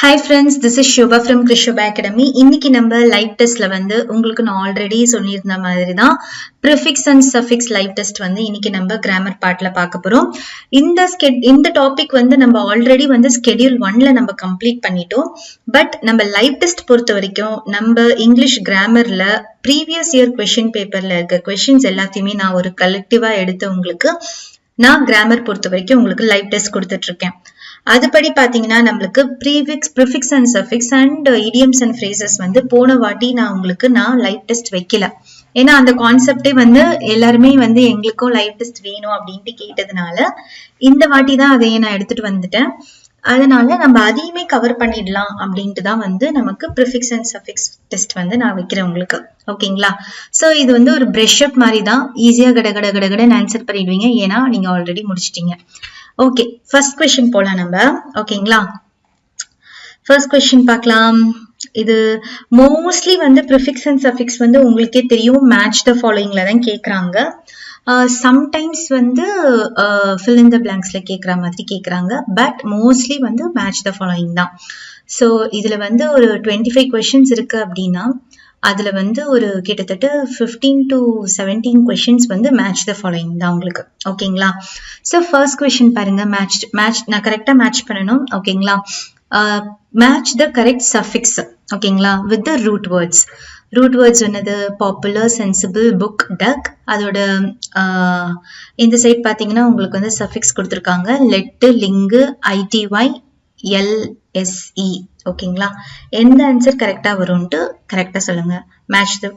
Hi friends, this is Shobha from Krishobha Academy. இன்னைக்கு நம்ம live டெஸ்ட்ல உங்களுக்கு நான் ஆல்ரெடி சொல்லியிருந்த மாதிரி தான் prefix and suffix live test இன்னைக்கு நம்ம கிராமர் பார்ட்ல பார்க்க போறோம். இந்த டாபிக் நம்ம ஆல்ரெடி ஸ்கெடியூல் 1ல நம்ம கம்ப்ளீட் பண்ணிட்டோம். பட் நம்ம லைவ் டெஸ்ட் பொறுத்த வரைக்கும் நம்ம இங்கிலீஷ் கிராமர்ல ப்ரீவியஸ் இயர் கொஸ்டின் பேப்பர்ல இருக்க கொஸ்டின்ஸ் எல்லாத்தையுமே நான் ஒரு கலெக்டிவா எடுத்து உங்களுக்கு நான் கிராமர் பொறுத்த வரைக்கும் உங்களுக்கு லைவ் டெஸ்ட் கொடுத்துட்டு இருக்கேன். அதுபடி பாத்தீங்கன்னா நம்மளுக்கு prefix and suffix and idioms and phrases போன வாட்டி நான் லைவ் டெஸ்ட் வைக்கல. ஏன்னா அந்த கான்செப்டே எல்லாருமே எங்களுக்கும் லைவ் டெஸ்ட் வேணும் அப்படின்ட்டு கேட்டதுனால இந்த வாட்டி தான் அதையே நான் எடுத்துட்டு வந்துட்டேன். அதனால நம்ம அதையுமே கவர் பண்ணிடலாம் அப்படின்ட்டு தான் நமக்கு ப்ரிஃபிக்ஸ் அண்ட் சஃபிக்ஸ் டெஸ்ட் நான் வைக்கிறேன் உங்களுக்கு. ஓகேங்களா? சோ இது ஒரு பிரஷ் அப் மாதிரி தான், ஈஸியா கடகடன்னு ஆன்சர் பண்ணிடுவீங்க. ஏன்னா நீங்க ஆல்ரெடி முடிச்சிட்டீங்க. ஓகே, ஃபர்ஸ்ட் கொஸ்டின் போலாம் நம்ம. ஓகேங்களா? ஃபர்ஸ்ட் கொஸ்டின் பார்க்கலாம். இது மோஸ்ட்லி ப்ரிஃபிக்ஸ் அண்ட் சஃபிக்ஸ் உங்களுக்கே தெரியும், மேட்ச் த ஃபாலோயிங்ல தான் கேக்குறாங்க. சம்டைம்ஸ் fill in the blanksல கேக்குற மாதிரி கேக்குறாங்க. But mostly match the following தான். ஸோ இதுல ஒரு 25 கொஸ்டின்ஸ் இருக்கு அப்படின்னா அதுல ஒரு கிட்டத்தட்ட 15 to 17 questions match the following தான் உங்களுக்கு. ஓகேங்களா? ஸோ ஃபர்ஸ்ட் கொஸ்டின் பாருங்க. மேட்ச் நான் கரெக்டா மேட்ச் பண்ணணும். ஓகேங்களா? Match the correct suffix. ஓகேங்களா? With the root words. Root words என்னது? Popular, sensible, book, duck. அதோட இந்த சைட் பாத்தீங்கன்னா உங்களுக்கு சஃபிக்ஸ் கொடுத்துருக்காங்க. Let, ling, I T Y, L S E. ஓகேங்களா? எந்த ஆன்சர் கரெக்டா வரும்ட்டு கரெக்டா சொல்லுங்க.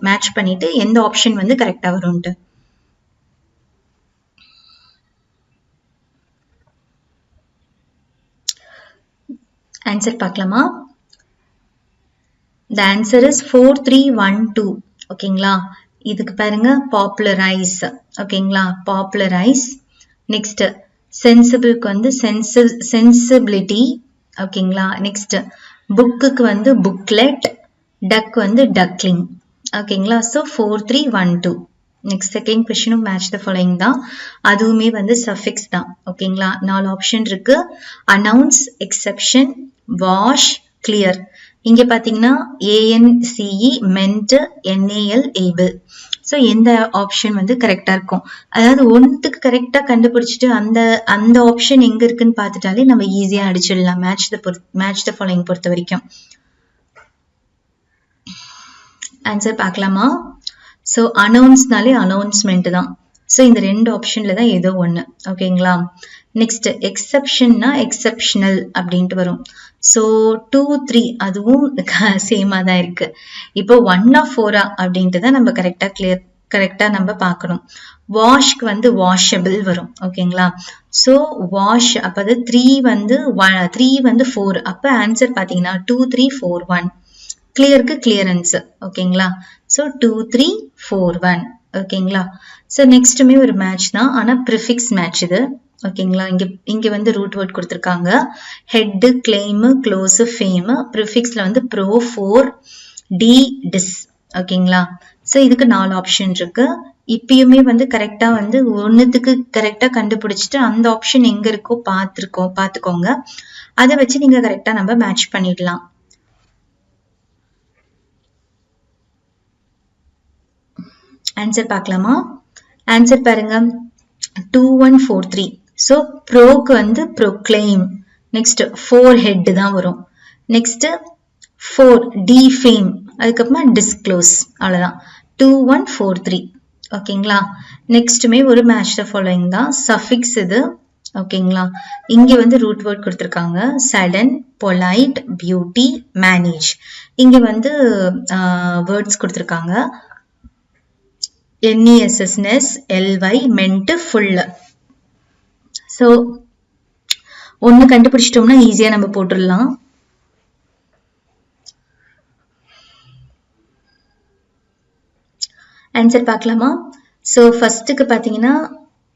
மேட்ச் பண்ணிட்டு எந்த ஆப்ஷன் கரெக்டா வரும்ட்டு. ஆன்சர் பார்க்கலாமா? The answer is 4312. ஓகேங்களா? இதுக்கு பாருங்க, பாப்புலரைஸ். ஓகேங்களா? பாப்புலரைஸ். நெக்ஸ்ட் சென்சிபிளுக்கு சென்சிபிலிட்டி. ஓகேங்களா? நெக்ஸ்ட் புக்குக்கு புக்லெட், டக் டக்லிங். ஓகேங்களா? ஸோ 4312. நெக்ஸ்ட் செகண்ட் கொஸ்டினும் மேட்ச் த ஃபாலோயிங் தான், அதுவுமே சஃபிக்ஸ் தான். ஓகேங்களா? 4 ஆப்ஷன் இருக்கு. Announce, exception, wash, clear. இங்க பாத்தீங்கன்னா ANCE, ment, NAL, able. So எந்த ஆப்ஷன் கரெக்டா இருக்கும்? அதாவது ஒன்றுக்கு கரெக்டா கண்டுபிடிச்சிட்டு அந்த ஆப்ஷன் எங்க இருக்குன்னு பார்த்துட்டாலே நம்ம ஈஸியா அடிச்சிடலாம் மேட்ச் த ஃபாலோயிங் பொறுத்த வரைக்கும். ஆன்சர் பார்க்கலாமா? ஸோ அனௌன்ஸ்னாலே அனௌன்ஸ்மெண்ட் தான். ஸோ இந்த 2 ஆப்ஷன்ல தான் ஏதோ ஒண்ணு. ஓகேங்களா? நெக்ஸ்ட் எக்ஸெப்ஷன்னா எக்ஸெப்ஷனல் அப்படின்ட்டு வரும். ஸோ 2, 3 அதுவும் சேமா தான் இருக்கு. இப்போ 1 ஆஃப் 4 அப்படின்ட்டு தான் நம்ம கரெக்டா நம்ம பார்க்கணும். வாஷ்க்கு வாஷபிள் வரும். ஓகேங்களா? ஸோ வாஷ் அப்ப அது 3 4. அப்ப ஆன்சர் பாத்தீங்கன்னா 2, 3, 4, 1. கிளியருக்கு கிளியரன்ஸ். ஓகேங்களா? ஸோ 2, 3, 4, 1. ஓகேங்களா? ஸோ நெக்ஸ்ட்டுமே ஒரு மேட்ச் தான், ஆனா ப்ரிஃபிக்ஸ் மேட்ச் இது. ஓகேங்களா? இங்க ரூட் வேர்ட் கொடுத்துருக்காங்க. Head, claim, close, fame. ப்ரிஃபிக்ஸ்ல ப்ரோ, ஃபோர், டி, டிஸ். ஓகேங்களா? ஸோ இதுக்கு 4 ஆப்ஷன் இருக்கு. இப்பயுமே கரெக்டா ஒன்னுத்துக்கு கரெக்டா கண்டுபிடிச்சிட்டு அந்த ஆப்ஷன் எங்க இருக்கோ பாத்துக்கோங்க. அதை வச்சு நீங்க கரெக்டா நம்ம மேட்ச் பண்ணிடலாம். ஆன்சர் பார்க்கலாமா? ஆன்சர் பாருங்க, 2143. ஸோ ப்ரோக்கு ப்ரோக்ளைம். நெக்ஸ்ட் 4 ஹெட் தான் வரும். Next 4 defame. அதுக்கப்புறமா டிஸ்க்ளோஸ். அவ்வளவுதான். 2143. ஓகேங்களா? நெக்ஸ்ட்டுமே ஒரு மேட்ச் த ஃபாலோயிங் தான், சஃபிக்ஸ் இது. ஓகேங்களா? இங்க ரூட் வேர்ட் கொடுத்துருக்காங்க. Sudden, polite, beauty, manage. இங்க வேர்ட்ஸ் கொடுத்துருக்காங்க. NESSNESS, LY, ment, ful. So ஒன்னு கண்டுபிடிச்சிட்டோம்னா ஈஸியா நம்ம போட்டுடலாம். ஆன்சர் பார்க்கலாமா? ஸோ ஃபர்ஸ்ட்டுக்கு பாத்தீங்கன்னா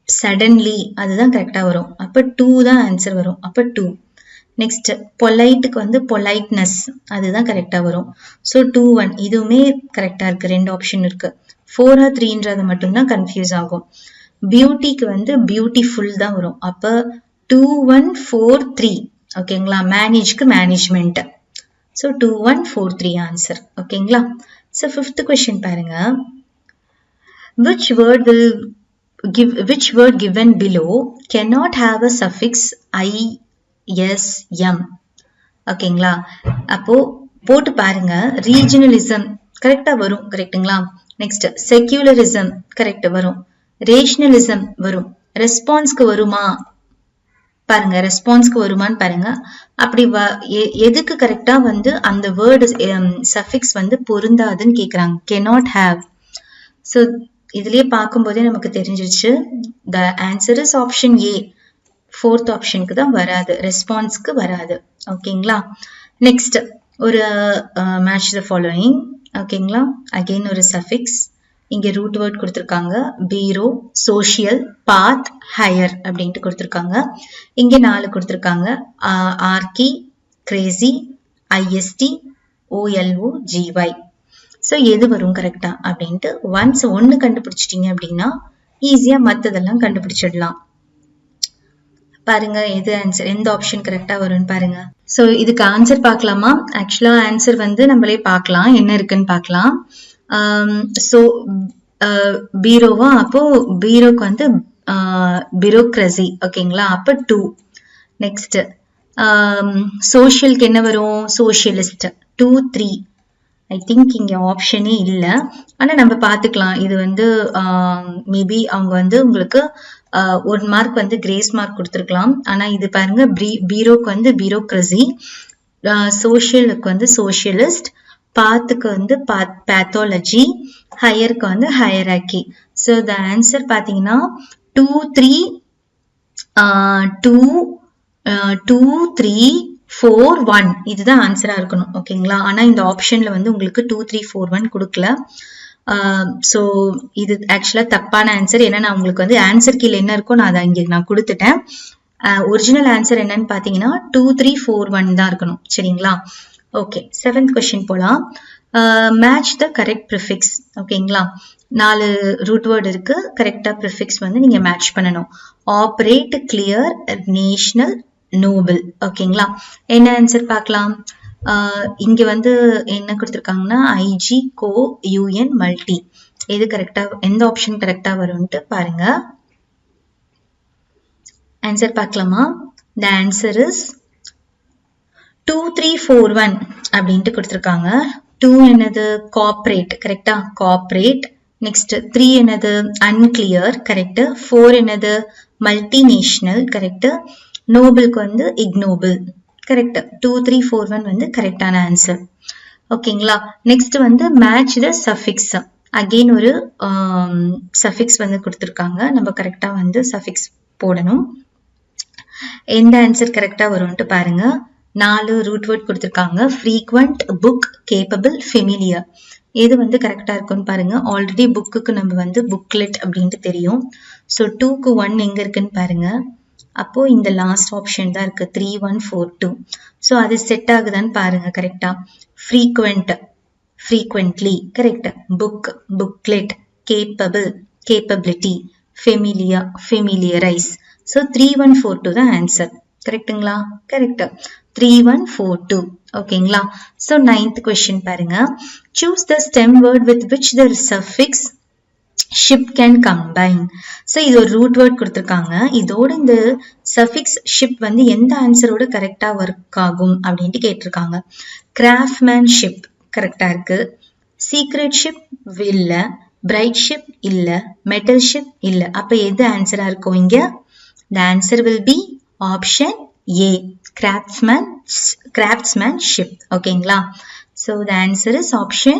சடன்லி அதுதான் கரெக்டா வரும். அப்ப 2 தான் ஆன்சர் வரும். அப்ப 2. நெக்ஸ்ட் பொலைட்டுக்கு பொலைட்னஸ் அதுதான் கரெக்டா வரும். ஸோ 2, 1 இதுவுமே கரெக்டா இருக்கு. 2 ஆப்ஷன் இருக்கு. 4 or 3ன்றது மட்டும்தான் கன்ஃபியூஸ் ஆகும். பியூட்டிக்கு பியூட்டிஃபுல் தான் வரும். அப்ப 2, 1, 4, 3. ஓகேங்களா? மேனேஜ்க்கு மேனேஜ்மெண்ட். So 2143 answer. ஓகேங்களா? ஸோ 5th கொஸ்டின் பாருங்க. Which word given below cannot have a suffix ism? ஓகேங்களா? அப்போ போட்டு பாருங்க. ரீஜனலிசம் கரெக்டா வரும். கரெக்டுங்களா? நெக்ஸ்ட் செக்யூலரிசம் கரெக்ட் வரும். ரேஷனலிசம் வரும். ரெஸ்பான்ஸ்க்கு வருமா பாருங்க. ரெஸ்பான்ஸ்க்கு வருமான்னு பாருங்க. அப்படி எதுக்கு கரெக்டா வந்து அந்த வேர்டு சஃபிக்ஸ் வந்து பொருந்தாதுன்னு கேக்குறாங்க. cannot have. ஸோ இதுலயே பார்க்கும்போதே நமக்கு தெரிஞ்சிருச்சு. The answer is option A. 4th ஆப்ஷனுக்கு தான் வராது, ரெஸ்பான்ஸ்க்கு வராது. ஓகேங்களா? நெக்ஸ்ட் ஒரு மேட்ச் த ஃபாலோயிங். ஓகேங்களா? அகெயின் ஒரு சஃபிக்ஸ். இங்க ரூட் வேர்ட் கொடுத்துருக்காங்க. பீரோ, சோஷியல், பாத், ஹையர் அப்படின்ட்டு கொடுத்துருக்காங்க. இங்க 4 கொடுத்துருக்காங்க. Archy, cracy, I S T, O L O, G Y. So எது வரும் கரெக்டா அப்படின்ட்டு ஒன்ஸ் ஒன்னு கண்டுபிடிச்சிட்டீங்க அப்படின்னா ஈஸியா மற்றதெல்லாம் கண்டுபிடிச்சிடலாம். பாருங்க எது ஆன்சர், எந்த ஆப்ஷன் கரெக்டா வரும்னு பாருங்க. ஸோ இதுக்கு ஆன்சர் பார்க்கலாமா? ஆக்சுவலா ஆன்சர் வந்து நம்மளே பார்க்கலாம், என்ன இருக்குன்னு பார்க்கலாம். ஸோ பீரோவா, அப்போ பீரோக்கு வந்து பியூரோக்ரசி. ஓகேங்களா? அப்போ 2. நெக்ஸ்ட் சோஷியலுக்கு என்ன வரும்? சோஷியலிஸ்ட். 2, 3. ஐ திங்க் இங்க ஆப்ஷனே இல்லை, ஆனா நம்ம பார்த்துக்கலாம். இது வந்து மேபி அவங்க வந்து உங்களுக்கு 1 மார்க் வந்து கிரேஸ் மார்க் கொடுத்துருக்கலாம். ஆனா இது பாருங்க, பீரோக்கு வந்து பியூரோக்ரசி, சோஷியலுக்கு வந்து சோஷியலிஸ்ட், பாத்துக்கு வந்து பேத்தாலஜி, ஹையருக்கு வந்து ஹையராக்கி. ஸோ த ஆன்சர் பாத்தீங்கன்னா 2, 3, 2, 3, 4, 1 இதுதான் ஆன்சரா இருக்கணும். ஓகேங்களா? ஆனா இந்த ஆப்ஷன்ல வந்து உங்களுக்கு 2, 3, 4, 1 கொடுக்கல. ஸோ இது ஆக்சுவலா தப்பான ஆன்சர். ஏன்னா நான் உங்களுக்கு வந்து ஆன்சர் கீழே என்ன இருக்கோ நான் அதை இங்க நான் கொடுத்துட்டேன். ஒரிஜினல் ஆன்சர் என்னன்னு பாத்தீங்கன்னா 2, 3, 4, 1 தான் இருக்கணும். சரிங்களா? ஓகே, 7th கொஸ்டின் போலாம். Match the correct prefix. ஓகேங்களா? 4 ரூட் வேர்டு இருக்கு. கரெக்டா ப்ரிஃபிக்ஸ் வந்து நீங்க மேட்ச் பண்ணணும். Operate, clear, national, Nobel. ஓகேங்களா? என்ன ஆன்சர் பார்க்கலாம். இங்க வந்து என்ன கொடுத்துருக்காங்கன்னா ஐஜி, கோ, யூஎன், மல்டி. எது கரெக்டா, எந்த ஆப்ஷன் கரெக்டா வரும்ட்டு பாருங்க. ஆன்சர் பார்க்கலாமா? த ஆன்சர் இஸ் 2, 3, 4, 1 அப்படின்ட்டு கொடுத்துருக்காங்க. 2 என்னது? கார்ப்பரேட். கரெக்டா? கார்ப்பரேட். நெக்ஸ்ட் 3 என்னது? அன்கிளியர். கரெக்ட். 4 என்னது? மல்டிநேஷனல். கரெக்ட். நோபலுக்கு வந்து இக்னோபிள். கரெக்ட். 2, 3, 4, 1 வந்து கரெக்டான ஆன்சர். ஓகேங்களா? நெக்ஸ்ட் வந்து மேட்ச் த சஃபிக்ஸ். அகெயின் ஒரு சஃபிக்ஸ் வந்து கொடுத்துருக்காங்க. நம்ம கரெக்டா வந்து சஃபிக்ஸ் போடணும். எந்த ஆன்சர் கரெக்டா வரும்ட்டு பாருங்க. 4 ரூட் வேர்ட் கொடுத்துருக்காங்க. Frequent, book, capable, familiar. எது வந்து கரெக்டா இருக்குன்னு பாருங்க. ஆல்ரெடி புக்குக்கு நம்ம வந்து புக்லெட் அப்படின்ட்டு தெரியும். ஸோ 2க்கு 1 எங்க இருக்குன்னு பாருங்க. அப்போ இந்த லாஸ்ட் ஆப்ஷன் தான் இருக்கு, 3, 1, 4, 2. ஸோ அது செட் ஆகுதான்னு பாருங்க. கரெக்டா? Frequent, frequently. Correct. Book, booklet, capable, capability, familiar, familiarise. So 3, 1, 4, 2 தான் ஆன்சர். கரெக்டுங்களா? கரெக்ட். 3, 1, 4, 2. ஓகேங்களா? ஸோ 9th கொஸ்டின் பாருங்க. Choose the stem word with which the suffix ship can combine. So இது ஒரு ரூட் வேர்ட் கொடுத்துருக்காங்க. இதோட இந்த சஃபிக்ஸ் ஷிப் வந்து எந்த ஆன்சரோட கரெக்டா ஒர்க் ஆகும் அப்படின்ட்டு கேட்டிருக்காங்க. கிராஃப்ட்மேன்ஷிப் கரெக்டா இருக்கு. சீக்ரெட் ஷிப் இல்ல, பிரைட் ஷிப் இல்ல, மெட்டல் ஷிப் இல்ல. அப்ப எது ஆன்சரா இருக்கும் இங்க? The answer will be option A, craftsmanship. ஓகேங்களா? So the answer is option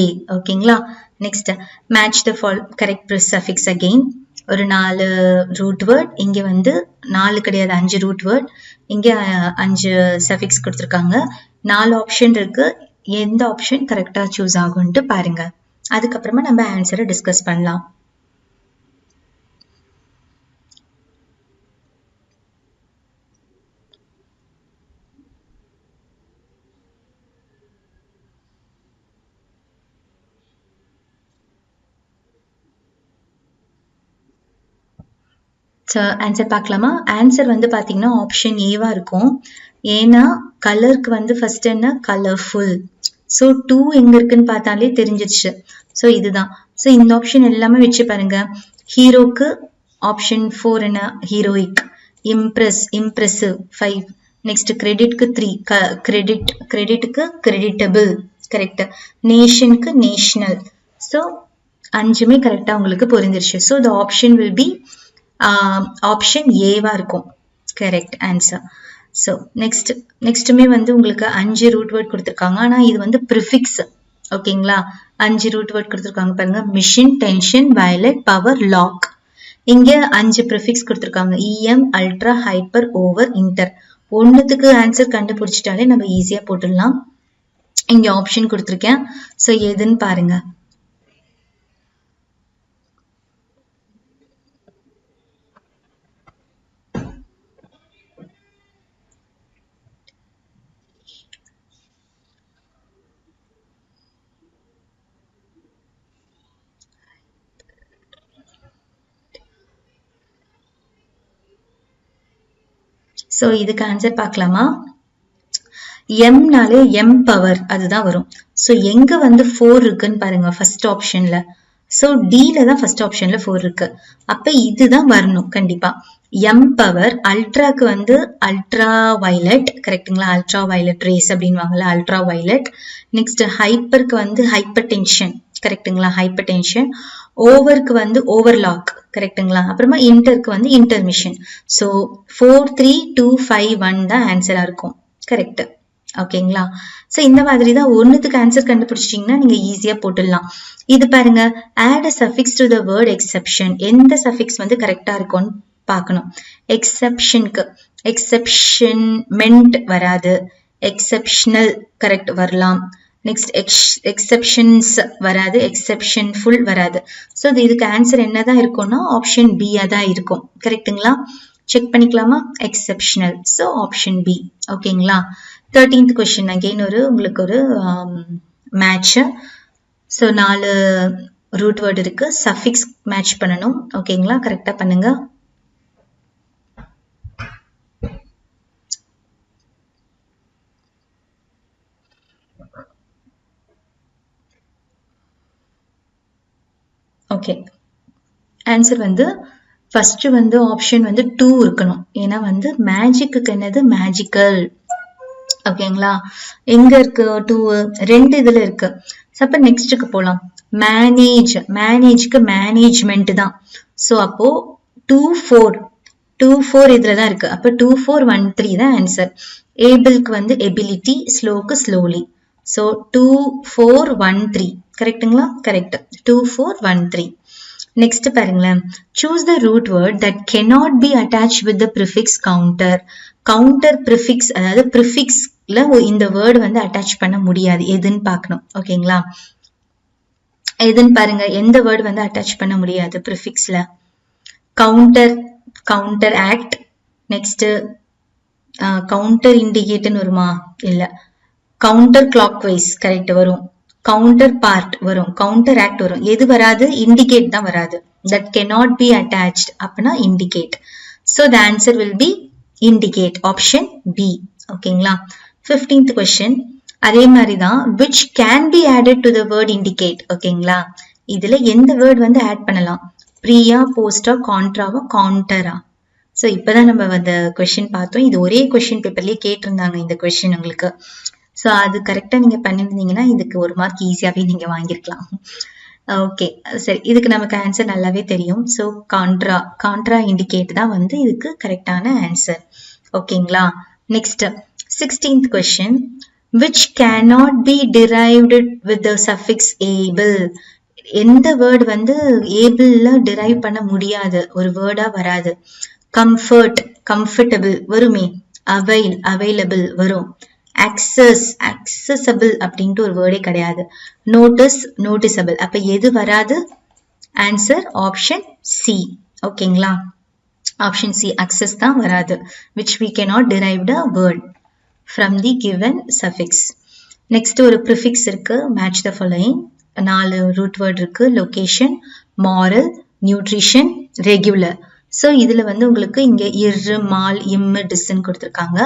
A. ஓகேங்களா? Next match the correct suffix again. ஒரு 4 ரூட் வேர்ட், இங்க வந்து 4 கிடையாது 5 ரூட் வேர்ட், இங்க 5 சஃபிக்ஸ் கொடுத்துருக்காங்க. 4 ஆப்ஷன் இருக்கு. எந்த ஆப்ஷன் கரெக்டா சூஸ் ஆகும்ட்டு பாருங்க. அதுக்கப்புறமா நம்ம ஆன்சரை டிஸ்கஸ் பண்ணலாம். ஆன்சர் பார்க்கலாமா? ஆன்சர் வந்து பாத்தீங்கன்னா ஆப்ஷன் ஏவா இருக்கும். ஏன்னா கலருக்கு வந்து ஃபர்ஸ்ட் என்ன கலர்ஃபுல். ஸோ 2 எங்க இருக்குன்னு பார்த்தாலே தெரிஞ்சிருச்சு. ஸோ இதுதான். ஸோ இந்த ஆப்ஷன் எல்லாமே வச்சு பாருங்க. ஹீரோக்கு ஆப்ஷன் 4 என்ன ஹீரோயிக். Impress impressive 5. நெக்ஸ்ட் கிரெடிட்க்கு 3. கிரெடிட்டுக்கு கிரெடிட்டபிள் கரெக்ட். நேஷனுக்கு நேஷனல். ஸோ 5மே கரெக்டா உங்களுக்கு புரிஞ்சிருச்சு. So the option will be option ஏவா இருக்கும் கரெக்ட் ஆன்சர். ஸோ நெக்ஸ்ட்டுமே வந்து உங்களுக்கு 5 ரூட் வேர்ட் கொடுத்துருக்காங்க. ஆனால் இது வந்து ப்ரிஃபிக்ஸ் ஓகேங்களா. 5 ரூட் வேர்ட் கொடுத்துருக்காங்க பாருங்க. Machine, tension, violet, power, lock. இங்க 5 ப்ரிஃபிக்ஸ் கொடுத்துருக்காங்க. Em, ultra, hyper, over, inter. ஒன்னுத்துக்கு ஆன்சர் கண்டுபிடிச்சிட்டாலே நம்ம ஈஸியா போட்டுடலாம். இங்க ஆப்ஷன் கொடுத்துருக்கேன். ஸோ எதுன்னு பாருங்க. ஸோ இதுக்கு ஆன்சர் பார்க்கலாமா. எம்னாலே எம் பவர் அதுதான் வரும். ஸோ எங்க வந்து 4 இருக்குன்னு பாருங்க ஃபர்ஸ்ட் ஆப்ஷன்ல. ஸோ டில தான் ஃபர்ஸ்ட் ஆப்ஷன்ல 4 இருக்கு. அப்ப இதுதான் வரணும் கண்டிப்பா. M power. அல்ட்ராக்கு வந்து அல்ட்ரா வயலட் கரெக்டுங்களா. அல்ட்ரா வயலட் ரேஸ் அப்படின்வாங்கல்ல அல்ட்ரா வயலட். நெக்ஸ்ட் ஹைப்பருக்கு வந்து ஹைப்பர் டென்ஷன் கரெக்டுங்களா ஹைப்பர் டென்ஷன். ஓவருக்கு வந்து ஓவர்லாக் கரெக்டுங்களா. அப்புறமா இன்டருக்கு வந்து இன்டர்மிஷன். ஸோ 4 3 2 5 1 தான் ஆன்சரா இருக்கும் கரெக்ட் ஓகேங்களா. ஸோ இந்த மாதிரி தான் ஒன்னுத்துக்கு ஆன்சர் கண்டுபிடிச்சிட்டிங்கன்னா நீங்க ஈஸியா போட்டுடலாம். இது பாருங்க add a suffix to the word exception. எந்த சஃபிக்ஸ் வந்து கரெக்டா இருக்கும்னு பார்க்கணும். எக்ஸெப்ஷனுக்கு எக்ஸெப்ஷன்மெண்ட் வராது. எக்ஸெப்ஷனல் கரெக்ட் வரலாம். நெக்ஸ்ட் எக்ஸெப்ஷன்ஸ் வராது. எக்ஸெப்ஷன் ஃபுல் வராது. ஸோ இதுக்கு ஆன்சர் என்னதான் இருக்கும்னா ஆப்ஷன் பி தான் இருக்கும் கரெக்டுங்களா. செக் பண்ணிக்கலாமா. எக்ஸெப்ஷனல். ஸோ ஆப்ஷன் பி ஓகேங்களா. 13th கொஸ்டின் அகெயின் உங்களுக்கு ஒரு மேட்ச். ஸோ 4 ரூட் வேர்டு இருக்கு. சஃபிக்ஸ் மேட்ச் பண்ணணும் ஓகேங்களா. கரெக்டா பண்ணுங்க. ஓகே ஆன்சர் வந்து ஃபர்ஸ்ட் வந்து ஆப்ஷன் வந்து 2 இருக்கணும். ஏன்னா வந்து மேஜிக்கு என்னது மேஜிக்கல் ஓகேங்களா. எங்க இருக்கு 2 2 இதுல இருக்கு. அப்ப நெக்ஸ்ட்டுக்கு போலாம். மேனேஜ் மேனேஜ்க்கு மேனேஜ்மெண்ட் தான். ஸோ அப்போ 2 4 இதுல தான் இருக்கு. அப்ப 2 4 1 3 தான் ஆன்சர். ஏபிள்க்கு வந்து எபிலிட்டி, ஸ்லோக்கு ஸ்லோலி. ஸோ 2 4 1 3 கரெக்டுங்களா. கரெக்ட் 2 4 1 3. நெக்ஸ்ட் பாருங்களேன். Choose the root word that cannot be attached with the prefix counter. Counter prefix அதாவது ப்ரிஃபிக்ஸ்ல இந்த வேர்டு வந்து அட்டாச் பண்ண முடியாது. எதுன்னு பார்க்கணும் ஓகேங்களா. எதுன்னு பாருங்க. எந்த வேர்டு வந்து அட்டாச் பண்ண முடியாது ப்ரிஃபிக்ஸ்ல. Counter counter act. Next counter இண்டிகேட்னு வருமா. இல்ல கவுண்டர் கிளாக் வைஸ் கரெக்ட் வரும். கவுண்டர் பார்ட் வரும். கவுண்டர் ஆக்ட் வரும். எது வராது இண்டிகேட் தான் வராது. தட் cannot be attached அப்படின்னா indicate. So the answer will be indicate option B ஓகேங்களா. 15th question அதே மாதிரி தான் which can be added to the word indicate ஓகேங்களா. இதுல எந்த வேர்ட் வந்து ஆட் பண்ணலாம். ப்ரீயா, போஸ்டா, கான்ட்ராவா, கவுண்டரா. ஸோ இப்பதான் நம்ம அந்த கொஸ்டின் பார்த்தோம். இது ஒரே கொஸ்டின் பேப்பர்லயே கேட்டிருந்தாங்க இந்த கொஸ்டின் உங்களுக்கு. ஸோ அது கரெக்டா நீங்க பண்ணிருந்தீங்கன்னா இதுக்கு 1 மார்க் ஈஸியாவே நீங்க வாங்கிருக்கலாம். ஓகே சரி இதுக்கு நமக்கு ஆன்சர் நல்லாவே தெரியும். ஸோ கான்ட்ரா இண்டிகேட் தான் வந்து இதுக்கு கரெக்டான ஆன்சர் ஓகேங்களா. Next 16th question which cannot be derived with the suffix able. எந்த வேர்டு வந்து ஏபிள்ல டிரைவ் பண்ண முடியாது ஒரு வேர்டா வராது. கம்ஃபர்ட் கம்ஃபர்டபிள் வருமே. அவைல் அவைலபிள் வரும். access accessible அப்படின்ட்டு ஒரு வேர்டே கிடையாது. notice noticeable. அப்ப எது வராது. ஆன்சர் ஆப்ஷன் சி ஓகேங்களா. ஆப்ஷன் சி access தான் வராது. which we cannot derive the word from the given suffix. Next ஒரு ப்ரிஃபிக்ஸ் இருக்கு. match the following. 4 root word இருக்கு. Location, moral, nutrition, regular. So இதுல வந்து உங்களுக்கு இங்க இரு, மால், இம்மு, டிஸ்ன்னு கொடுத்துருக்காங்க.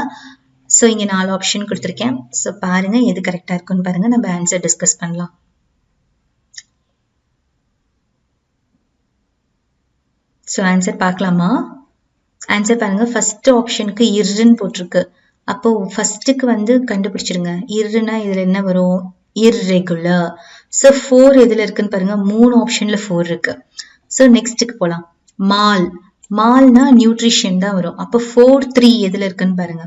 ஸோ இங்கே 4 ஆப்ஷன் கொடுத்துருக்கேன். ஸோ பாருங்க எது கரெக்டாக இருக்குன்னு பாருங்க, நம்ம ஆன்சர் டிஸ்கஸ் பண்ணலாம். ஸோ ஆன்சர் பார்க்கலாமா? ஆன்சர் பாருங்க, ஃபர்ஸ்ட் ஆப்ஷனுக்கு இர்ன்னு போட்டிருக்கு. அப்போ ஃபர்ஸ்ட்டுக்கு வந்து கண்டுபிடிச்சிருங்க. இர்னா இதில் என்ன வரும்? இர்ரெகுலர். ஸோ 4 எதில் இருக்குன்னு பாருங்க, 3 ஆப்ஷன்ல 4 இருக்கு. ஸோ நெக்ஸ்ட்டுக்கு போகலாம். மால். மால்னா நியூட்ரிஷன் தான் வரும். அப்போ 4 3 எதில் இருக்குன்னு பாருங்க,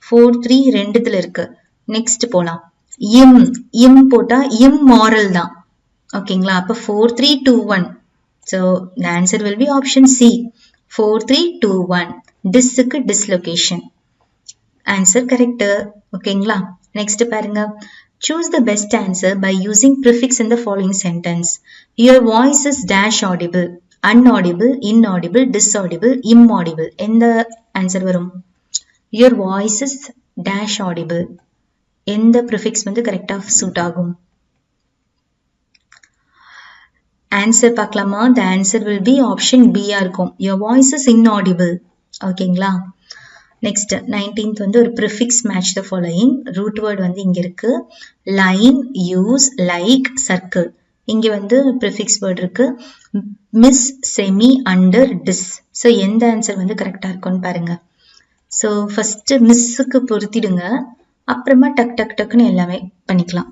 4 3 ரெண்டுத்துல இருக்கு. நெக்ஸ்ட் போலாம். இம். இம் போட்டா இம்மாரல் தான். ஓகேங்களா? அப்போ 4 3 2 1. So the answer will be option C. 4 3 2 1. Disc dislocation. Answer correct. ஓகேங்களா? நெக்ஸ்ட் பாருங்க. Choose the best answer by using prefix in the following sentence. Your voice is dash audible, unaudible, inaudible, disaudible, immaudible. எந்த answer வரும்? Your voice is dash audible. எந்த prefix வந்து கரெக்டா suit ஆகும்? Answer பார்க்கலாமா? The answer will be option B இருக்கும். Your voice is inaudible. ஓகேங்களா? Next 19th வந்து ஒரு prefix match the following. Root word வந்து இங்க இருக்கு. Line, use, like, circle. இங்க வந்து ப்ரிஃபிக்ஸ் வேர்ட் இருக்கு. Mis, semi, under, dis. So எந்த ஆன்சர் வந்து கரெக்டா இருக்கும்னு பாருங்க. ஸோ ஃபர்ஸ்ட் மிஸ்ஸுக்கு பொருத்திடுங்க, அப்புறமா டக் டக் டக்குன்னு எல்லாமே பண்ணிக்கலாம்.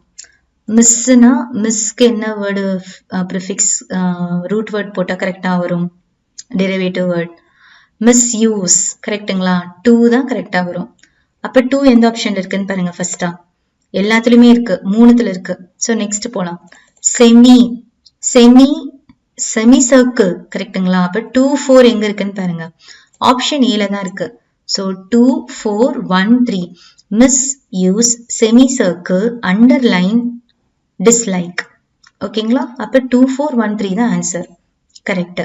மிஸ்னா மிஸ்க்கு என்ன வேர்டு ப்ரிஃபிக்ஸ் ரூட் வேர்ட் போட்டா கரெக்டா வரும்? Derivative word. மிஸ்யூஸ் கரெக்டுங்களா? 2 தான் கரெக்டா வரும். அப்ப 2 எந்த ஆப்ஷன்ல இருக்குன்னு பாருங்க. ஃபர்ஸ்டா எல்லாத்துலயுமே இருக்கு, 3த்துல இருக்கு. ஸோ நெக்ஸ்ட் போலாம். செமி. செமி செமி சர்க்கிள் கரெக்டுங்களா? அப்ப 2 4 எங்க இருக்குன்னு பாருங்க. ஆப்ஷன் ஏல தான் இருக்கு. So 2 4 1 3. Mis use, semi circle, underline, dislike. ஓகேங்களா? அப்ப 2 4 1 3 தான் ஆன்சர். கரெக்ட்.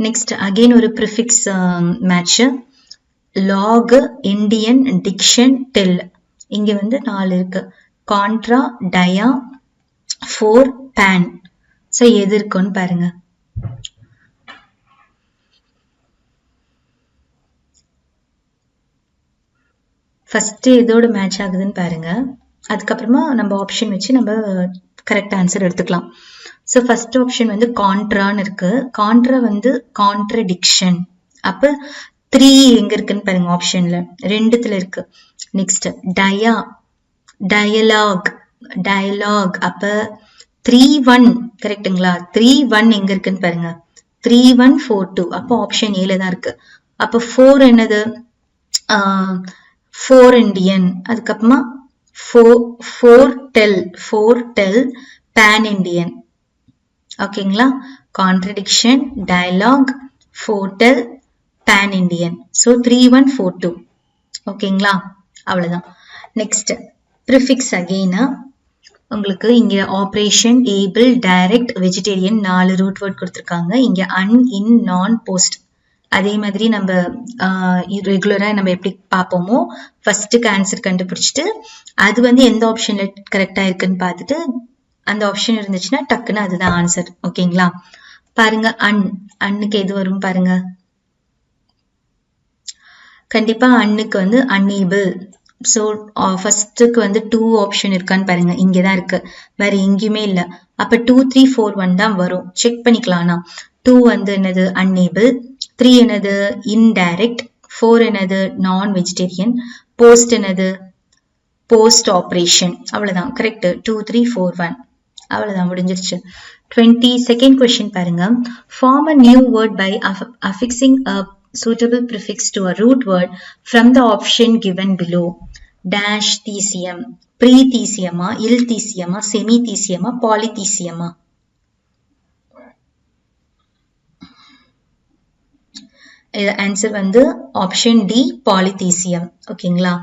நெக்ஸ்ட் அகெயின் ஒரு prefix match. Log, Indian, diction, del. இங்க வந்து 4 இருக்கு. Contra, டயா, 4, pan. ஸோ எது இருக்குன்னு பாருங்க. ஃபர்ஸ்ட் எதோட மேட்ச் ஆகுதுன்னு பாருங்க. அதுக்கப்புறமா நம்ம ஆப்ஷன் வச்சு நம்ம கரெக்ட் ஆன்சர் எடுத்துக்கலாம். ஸோ ஃபர்ஸ்ட் ஆப்ஷன் வந்து கான்ட்ரான்னு இருக்கு. கான்ட்ரா வந்து கான்ட்ரடிக்ஷன். அப்ப 3 எங்க இருக்குன்னு பாருங்க. ஆப்ஷன்ல 2த்துல இருக்கு. Next dia, dialogue, dialogue. அப்ப 3 1 கரெக்டுங்களா? 3 1 எங்க இருக்குன்னு பாருங்க. 3 1 4 2. அப்போ ஆப்ஷன் ஏல தான் இருக்கு. அப்ப 4 என்னது? 4 இண்டியன். அதுக்கப்புறமா 4 டெல், 4 டெல், பேன் இண்டியன். ஓகேங்களா? Contradiction, dialogue, 4 del, pan Indian. So 3 1 4 2. ஓகேங்களா? அவ்வளவுதான். Next prefix again. உங்களுக்கு இங்க operation, able, direct, vegetarian 4 root word கொடுத்துருக்காங்க. இங்க அன், இன், நான், போஸ்ட். அதே மாதிரி நம்ம ரெகுலரா நம்ம எப்படி பார்ப்போமோ ஃபர்ஸ்ட்டுக்கு ஆன்சர் கண்டுபிடிச்சிட்டு அது வந்து எந்த ஆப்ஷன்ல கரெக்டா இருக்குன்னு பார்த்துட்டு அந்த ஆப்ஷன் இருந்துச்சுன்னா டக்குன்னு அதுதான் ஆன்சர். ஓகேங்களா? பாருங்க. அன்னுக்கு எது வரும் பாருங்க. கண்டிப்பா அன்னுக்கு வந்து அன்ஏபிள். ஸோ ஃபர்ஸ்ட்டுக்கு வந்து 2 ஆப்ஷன் இருக்கான்னு பாருங்க. இங்கதான் இருக்கு, வேற எங்கேயுமே இல்ல. அப்ப 2 3 4 1 தான் வரும். செக் பண்ணிக்கலாம். 2 வந்து என்னது? அன்ஏபிள். 3 என்னது? இன்டைரக்ட். 4 என்னது? நான் வெஜிடேரியன். போஸ்ட் என்னது? Post operation. அவ்வளவுதான். கரெக்ட். 2 3 4 1. அவ்வளவுதான், முடிஞ்சிருச்சு. 22nd question பாருங்க. Form a new word by affixing a suitable prefix to a root word from the option given below. Dash theesium, pre-theesium-ஆ, ill-theesium-ஆ, semi-theesium-ஆ, polytheisium-ஆ? ஆன்சர் வந்து ஆப்ஷன் டி, பாலிதீசியம். ஓகேங்களா?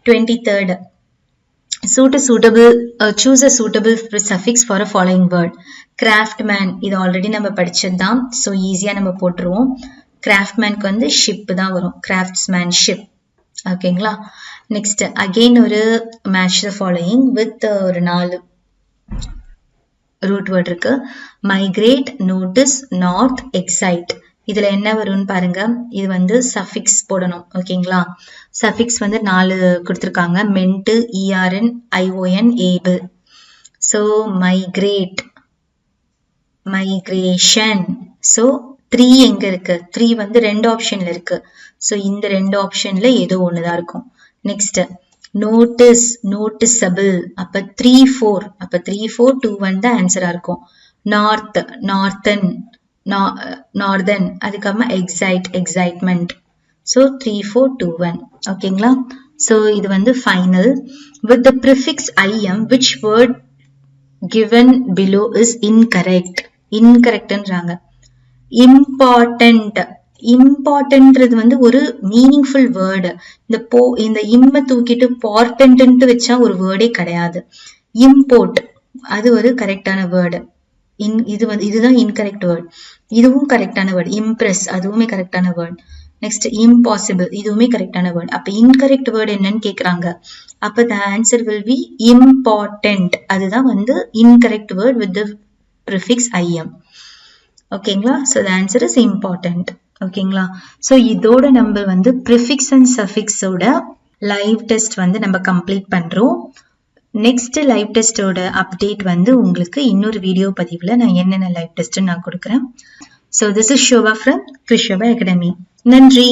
23rd. Choose a suitable suffix for a following word. Craftsman. இது already நம்ம படிச்சது தான். ஸோ ஈஸியா நம்ம போட்டுருவோம். கிராஃப்ட்மேனுக்கு வந்து ஷிப் தான் வரும். Craftsman ship. ஓகேங்களா? நெக்ஸ்ட் அகெயின் ஒரு மேட்ச் த ஃபாலோயிங் வித் ஒரு 4 ரூட் வேர்ட் இருக்கு. Migrate, notice, north, excite. இதுல என்ன வரும்னு பாருங்க. இது வந்து சஃபிக்ஸ் போடணும். ஓகேங்களா? சஃபிக்ஸ் வந்து 4 கொடுத்திருக்காங்க. மென்ட், ERN, ION, able. So migrate, migration. So 3 எங்க இருக்கு? 3 வந்து 2 ஆப்ஷன்ல இருக்கு. So இந்த 2 ஆப்ஷன்ல ஏதோ ஒண்ணுதான் இருக்கும். Next notice, noticeable. அப்ப 3, 4. அப்ப 3, 4, 2, 1 தான் ஆன்சரா இருக்கும். north, northern, northern. அதுக்கப்புறமா excite, excitement. So 3, 4, 2, 1. ஓகேங்களா? So இது வந்து final. With the prefix IM, which word given below is incorrect? Incorrectன்றாங்க. important. இம்பார்ட்டன்ட்றது வந்து ஒரு மீனிங்ஃபுல் வேர்டு. இந்த இம்ம தூக்கிட்டு பார்ட்டன்ட் வச்சா ஒரு வேர்டே கிடையாது. இம்போர்ட் அது ஒரு கரெக்டான வேர்டு. இதுதான் இன்கரெக்ட் வேர்ட். இதுவும் கரெக்டான வேர்டு. இம்ப்ரெஸ் அதுவுமே கரெக்டான வேர்டு. நெக்ஸ்ட் இம்பாசிபிள் இதுவுமே கரெக்டான வேர்டு. அப்ப இன்கரெக்ட் வேர்டு என்னன்னு கேக்குறாங்க. அப்ப the answer will be important. அதுதான் வந்து incorrect word with the prefix IM. ஓகேங்களா? so the answer is important. ஓகேங்களா? சோ இதோட நம்ம வந்து ப்ரிஃபிக்ஸ் அண்ட் சஃபிக்ஸோட லைவ் டெஸ்ட் வந்து நம்ம கம்ப்ளீட் பண்றோம். நெக்ஸ்ட் லைவ் டெஸ்டோட அப்டேட் வந்து உங்களுக்கு இன்னொரு வீடியோ பதிவுல நான் என்னென்ன லைவ் டெஸ்ட் நான் கொடுக்குறேன். So this is Shobha from Krishobha academy. நன்றி.